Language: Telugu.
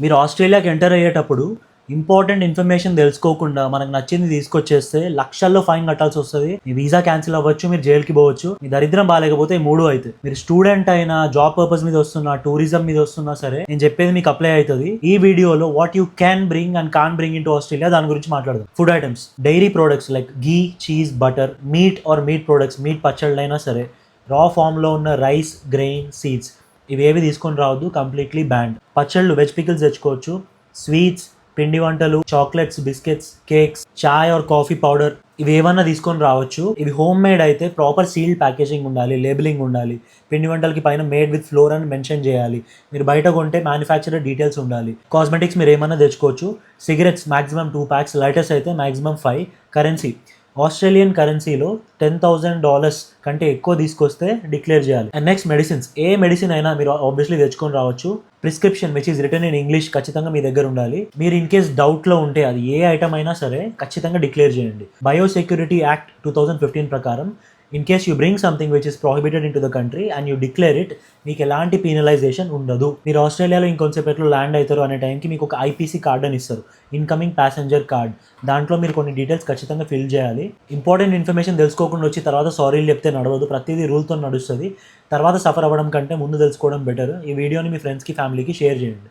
మీరు ఆస్ట్రేలియాకి ఎంటర్ అయ్యేటప్పుడు ఇంపార్టెంట్ ఇన్ఫర్మేషన్ తెలుసుకోకుండా మనకు నచ్చింది తీసుకొచ్చేస్తే లక్షల్లో ఫైన్ కట్టాల్సి వస్తుంది. మీ వీసా క్యాన్సిల్ అవ్వచ్చు, మీరు జైలుకి పోవచ్చు. మీ దరిద్రం బాగాలేకపోతే ఈ మూడు అయితే మీరు స్టూడెంట్ అయినా, జాబ్ పర్పస్ మీద వస్తున్నా, టూరిజం మీద వస్తున్నా సరే నేను చెప్పేది మీకు అప్లై అవుతుంది. ఈ వీడియోలో what you can bring and can't bring in to Australia దాని గురించి మాట్లాడదాం. Food items, dairy products like ghee, cheese, butter, meat or meat products, meat పచ్చళ్ళైనా సరే, రా ఫామ్లో ఉన్న రైస్, గ్రెయిన్, సీడ్స్ ఇవేవి తీసుకొని రావద్దు, కంప్లీట్లీ బ్యాండ్. పచ్చళ్ళు, వెజ్ పికిల్స్ తెచ్చుకోవచ్చు. స్వీట్స్, పిండి వంటలు, chocolates, biscuits, cakes, chai or coffee powder ఇవి ఏమన్నా తీసుకొని రావచ్చు. ఇవి హోమ్ మేడ్ అయితే ప్రాపర్ సీల్డ్ ప్యాకేజింగ్ ఉండాలి, లేబులింగ్ ఉండాలి. పిండి వంటలకి పైన మేడ్ విత్ ఫ్లోర్ అని మెన్షన్ చేయాలి. మీరు బయట కొంటే మ్యానుఫ్యాక్చరర్ డీటెయిల్స్ ఉండాలి. కాస్మెటిక్స్ మీరు ఏమన్నా తెచ్చుకోవచ్చు. సిగరెట్స్ మాక్సిమం 2 packs, లైటర్స్ అయితే మాక్సిమం 5. కరెన్సీ, ఆస్ట్రేలియన్ కరెన్సీలో $10,000 కంటే ఎక్కువ తీసుకొస్తే డిక్లేర్ చేయాలి. And next medicines, A medicine అయినా మీరు ఆబ్వియస్లీ తెచ్చుకొని రావచ్చు. Prescription which is return in English ఖచ్చితంగా మీ దగ్గర ఉండాలి. మీరు ఇన్ కేస్ డౌట్లో ఉంటే అది ఏ ఐటమ్ అయినా సరే ఖచ్చితంగా డిక్లేర్ చేయండి. బయోసెక్యూరిటీ యాక్ట్ 2015 ప్రకారం in case you bring something which is prohibited in to the country and you declare it, మీకు ఎలాంటి పీనలైజేషన్ ఉండదు. మీరు ఆస్ట్రేలియాలో ఇంకొంచెంసేపట్లో ల్యాండ్ అవుతారు అనే టైంకి మీకు ఒక ఐపీసీ కార్డ్ అని ఇస్తారు, ఇన్కమింగ్ ప్యాసెంజర్ కార్డ్. దాంట్లో మీరు కొన్ని డీటెయిల్స్ ఖచ్చితంగా ఫిల్ చేయాలి. ఇంపార్టెంట్ ఇన్ఫర్మేషన్ తెలుసుకోకుండా వచ్చి తర్వాత సారీలు చెప్తే నడవదు, ప్రతిదీ రూల్తో నడుస్తుంది. తర్వాత సఫర్ అవ్వడం కంటే ముందు తెలుసుకోవడం బెటర్. ఈ వీడియోని మీ ఫ్రెండ్స్కి, ఫ్యామిలీకి షేర్ చేయండి.